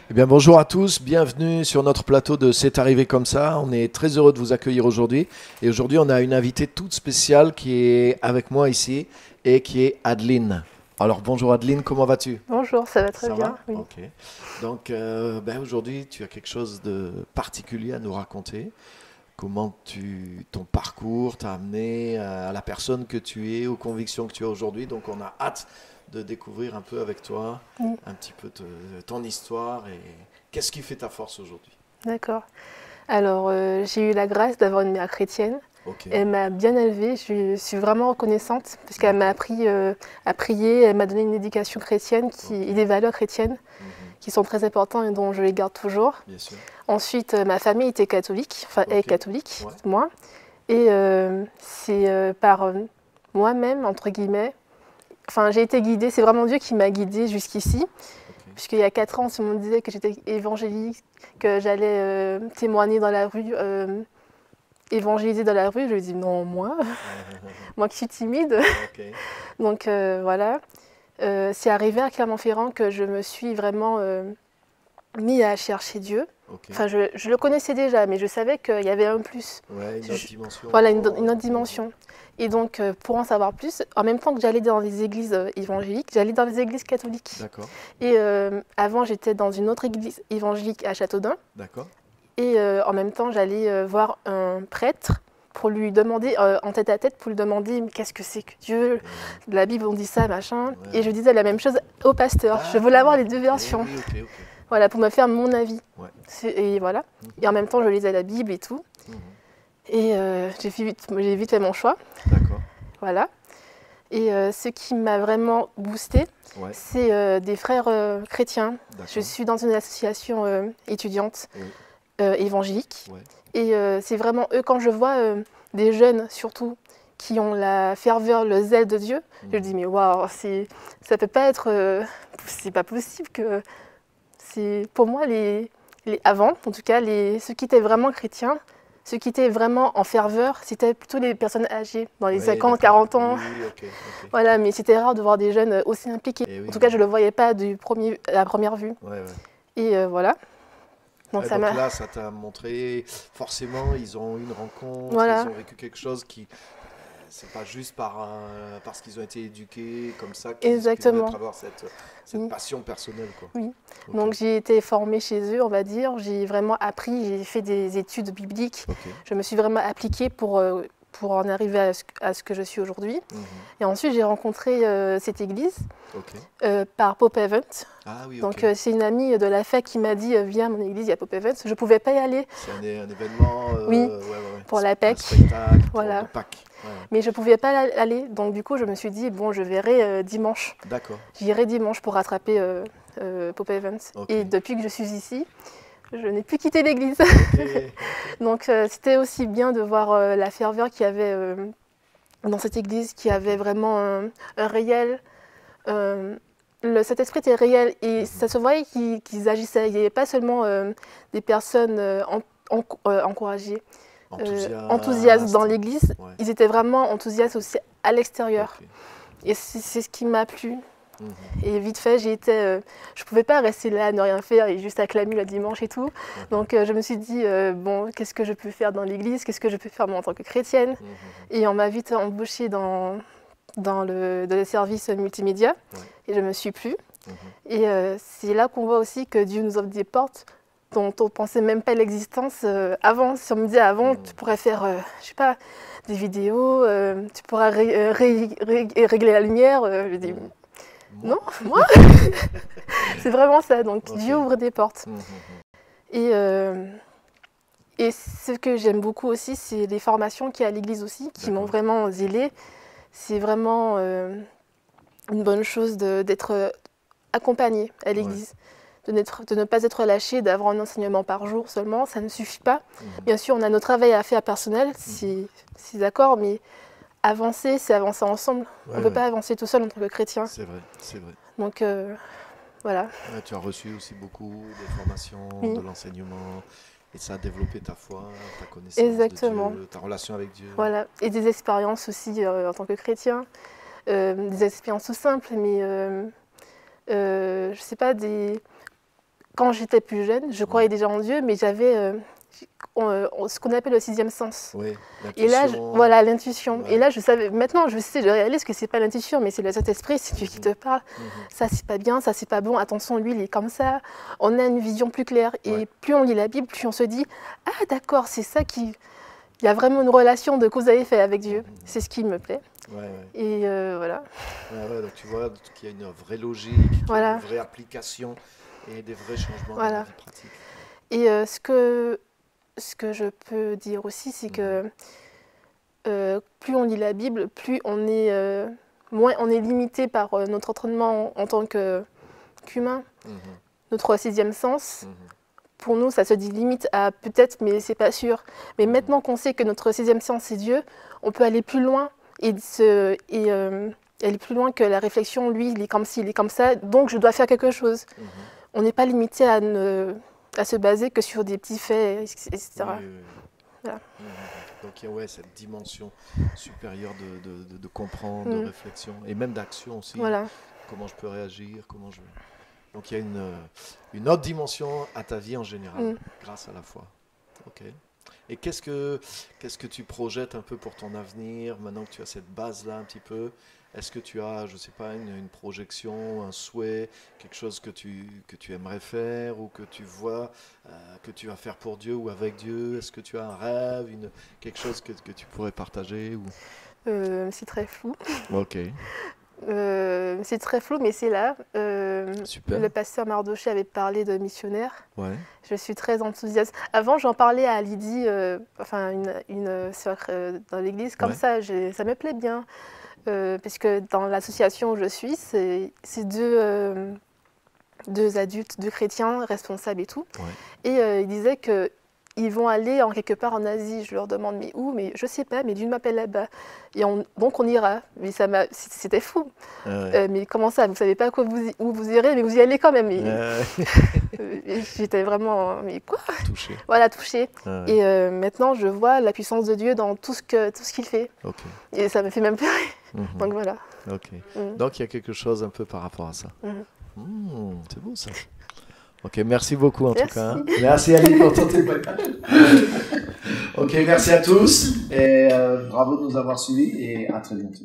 Eh bien, bonjour à tous, bienvenue sur notre plateau de C'est arrivé comme ça. On est très heureux de vous accueillir aujourd'hui. Et aujourd'hui, on a une invitée toute spéciale qui est avec moi ici et qui est Adeline. Alors, bonjour Adeline, comment vas-tu? Bonjour, ça va très Ça bien, va? oui. Ok. Donc, aujourd'hui, tu as quelque chose de particulier à nous raconter. Comment ton parcours t'a amené à la personne que tu es, aux convictions que tu as aujourd'hui. Donc, on a hâte de découvrir un peu avec toi Oui, un petit peu ton histoire et qu'est-ce qui fait ta force aujourd'hui. d'accord. Alors, j'ai eu la grâce d'avoir une mère chrétienne. Ok, Elle m'a bien élevée, je suis vraiment reconnaissante parce qu'elle m'a d'accord. appris à prier, elle m'a donné une éducation chrétienne Ok. et des valeurs chrétiennes Mhm. qui sont très importantes et dont je les garde toujours. Bien sûr. Ensuite, ma famille était catholique, enfin est Ok. catholique, Ouais. moi. Et c'est par moi-même, entre guillemets, enfin j'ai été guidée, c'est vraiment Dieu qui m'a guidée jusqu'ici. Ok. Puisqu'il y a 4 ans, si on me disait que j'étais évangélique, que j'allais témoigner dans la rue, évangéliser dans la rue, je lui dis non, moi, moi qui suis timide. Ok. Donc voilà. C'est arrivé à Clermont-Ferrand que je me suis vraiment mis à chercher Dieu. Ok. Enfin, je le connaissais déjà, mais je savais qu'il y avait un plus. Ouais, une autre Je- dimension voilà, encore. une autre dimension. Et donc, pour en savoir plus, en même temps que j'allais dans les églises évangéliques, j'allais dans les églises catholiques. D'accord. Et avant, j'étais dans une autre église évangélique à Châteaudun. D'accord. Et en même temps, j'allais voir un prêtre pour lui demander, en tête à tête, pour lui demander qu'est-ce que c'est que Dieu, la Bible on dit ça, machin. Ouais, Et je ouais. disais la même chose au pasteur. Je voulais avoir D'accord. les deux Ok, versions, oui, ok, ok. voilà, pour me faire mon avis. Ouais. Et voilà. Mhm. Et en même temps, je lisais la Bible et tout. Mhm. Et j'ai vite fait mon choix, D'accord. voilà. Et ce qui m'a vraiment boostée, Ouais. c'est des frères chrétiens. Je D'accord. suis dans une association étudiante Oui. évangélique. Ouais. Et c'est vraiment eux, quand je vois des jeunes surtout, qui ont la ferveur, le zèle de Dieu, je me dis Mhm. mais waouh, ça peut pas être, c'est pas possible que c'est pour moi avant, en tout cas ceux qui étaient vraiment chrétiens, ceux qui étaient vraiment en ferveur, c'était plutôt les personnes âgées, dans les Oui, 50, d'accord. 40 Oui, ans. oui, ok, ok. Voilà, mais c'était rare de voir des jeunes aussi impliqués. Et En oui, tout cas, oui. je le voyais pas à la première vue. Ouais, ouais. Et voilà. Donc Ouais, ça donc m'a, là, ça t'a montré, forcément, ils ont eu une rencontre, ils voilà, ont vécu quelque chose qui, c'est pas juste parce qu'ils ont été éduqués comme ça qu'ils peuvent exactement. avoir cette Oui. passion personnelle, quoi. Oui. Ok, Donc j'ai été formée chez eux, on va dire. J'ai vraiment appris, j'ai fait des études bibliques. ok. Je me suis vraiment appliquée pour en arriver à ce que je suis aujourd'hui. Mhm. Et ensuite, j'ai rencontré cette église Ok. par Pope Event. Ah oui, ok. Donc c'est une amie de la fac qui m'a dit viens à mon église, il y a Pope Event. Je ne pouvais pas y aller, C'est un événement, oui, ouais, ouais, ouais. pour la Un PEC. spectacle de Voilà. Pâques. Ouais, ouais. Mais je ne pouvais pas aller. Donc du coup, je me suis dit, bon, je verrai dimanche. D'accord. J'irai dimanche pour rattraper Pope Event. Ok. Et depuis que je suis ici, je n'ai plus quitté l'église. Ok. Ok. Donc c'était aussi bien de voir la ferveur qu'il y avait dans cette église, qui Ok. avait vraiment un réel... euh, cet esprit était réel et Mhm. ça se voyait qu'ils agissaient. Il n'y avait pas seulement des personnes encouragées, enthousiastes dans Enthousiaste. l'église, Ouais. ils étaient vraiment enthousiastes aussi à l'extérieur. Ok. Et c'est ce qui m'a plu. Mhm. Et vite fait, je pouvais pas rester là, ne rien faire et juste acclamer le dimanche et tout. Mhm. Donc je me suis dit, bon, qu'est-ce que je peux faire dans l'église? Qu'est-ce que je peux faire moi en tant que chrétienne? Mhm. Et on m'a vite embauchée dans le service multimédia Ouais. et je me suis plu. Mhm. Et c'est là qu'on voit aussi que Dieu nous offre des portes dont on ne pensait même pas l'existence avant. Si on me disait avant, tu Mhm. pourrais faire, je sais pas, des vidéos, tu pourras régler la lumière. Je dis, Mhm. non, Moi? moi, c'est vraiment ça. Donc Ok. Dieu ouvre des portes. Mhm. Et, euh, et ce que j'aime beaucoup aussi, c'est les formations qu'il y a à l'église aussi, qui m'ont D'accord. vraiment zélée. C'est vraiment une bonne chose d'être accompagné à Ouais. l'église, de ne pas être lâché, d'avoir un enseignement par jour seulement, ça ne suffit pas. Mhm. Bien sûr, on a notre travail à faire personnel, Mhm. c'est d'accord, mais avancer, c'est avancer ensemble. On ne Ouais, peut ouais. pas avancer tout seul en tant que chrétien. C'est vrai, c'est vrai. Donc voilà, Ouais, tu as reçu aussi beaucoup de formations, de oui, l'enseignement, et ça a développé ta foi, ta connaissance de exactement. Dieu, ta relation avec Dieu. Voilà. Et des expériences aussi en tant que chrétien, des expériences tout simples, mais je sais pas, quand j'étais plus jeune, je croyais déjà en Dieu, mais j'avais ce qu'on appelle le sixième sens. Oui, Et là, voilà, l'intuition. Ouais. Et là, je savais, maintenant, je sais, je réalise que c'est pas l'intuition, mais c'est le Saint-Esprit, c'est Dieu qui te parle. Ça, c'est pas bien, ça, c'est pas bon. Attention, lui, il est comme ça. On a une vision plus claire. Et Ouais. plus on lit la Bible, plus on se dit, ah, d'accord, c'est ça qui. Il y a vraiment une relation de cause à effet avec Dieu. C'est ce qui me plaît. Ouais, ouais. Et voilà. Ouais, donc tu vois qu'il y a une vraie logique, qu'il y a Voilà. une vraie application et des vrais changements dans Voilà. la vie pratique. Et ce que je peux dire aussi, c'est que plus on lit la Bible, plus on est, moins on est limité par notre entraînement en tant qu'humain, notre sixième sens. Pour nous, ça se dit limite à peut-être, mais c'est pas sûr. Mais maintenant qu'on sait que notre sixième sens, c'est Dieu, on peut aller plus loin et aller plus loin que la réflexion. Lui, il est comme ci, il est comme ça, donc je dois faire quelque chose. On n'est pas limité à se baser que sur des petits faits, etc. Oui, oui, oui. Voilà. Donc il y a cette dimension supérieure de comprendre, de réflexion et même d'action aussi. Voilà. Comment je peux réagir, comment je... Donc il y a une autre dimension à ta vie en général, grâce à la foi. Ok. Et qu'est-ce que tu projettes un peu pour ton avenir, maintenant que tu as cette base-là un petit peu? Est-ce que tu as, je ne sais pas, une projection, un souhait, quelque chose que tu aimerais faire ou que tu vois que tu vas faire pour Dieu ou avec Dieu? Est-ce que tu as un rêve, quelque chose que tu pourrais partager ou... C'est très flou. Ok. C'est très flou, mais c'est là. Super. Le pasteur Mardoché avait parlé de missionnaire. Ouais. Je suis très enthousiaste. Avant, j'en parlais à Lydie, enfin une sœur dans l'église, comme ça me plaît bien. Puisque dans l'association où je suis, c'est deux adultes, deux chrétiens responsables et tout. Ouais. Et ils disaient qu'ils vont aller quelque part en Asie. Je leur demande, mais où? Mais je sais pas, mais Dieu m'appelle là-bas. Et donc on ira. Mais c'était fou. Mais comment ça? Vous savez pas où vous irez, mais vous y allez quand même. J'étais vraiment, mais quoi? Touchée. Voilà, touchée. Et maintenant, je vois la puissance de Dieu dans tout ce qu'il fait. Okay. Et ça me fait même pleurer. Donc voilà. Ok. Donc il y a quelque chose un peu par rapport à ça. C'est beau ça. Ok, merci beaucoup en tout cas. Merci Ali pour ton témoignage. Ok, merci à tous et bravo de nous avoir suivis et à très bientôt.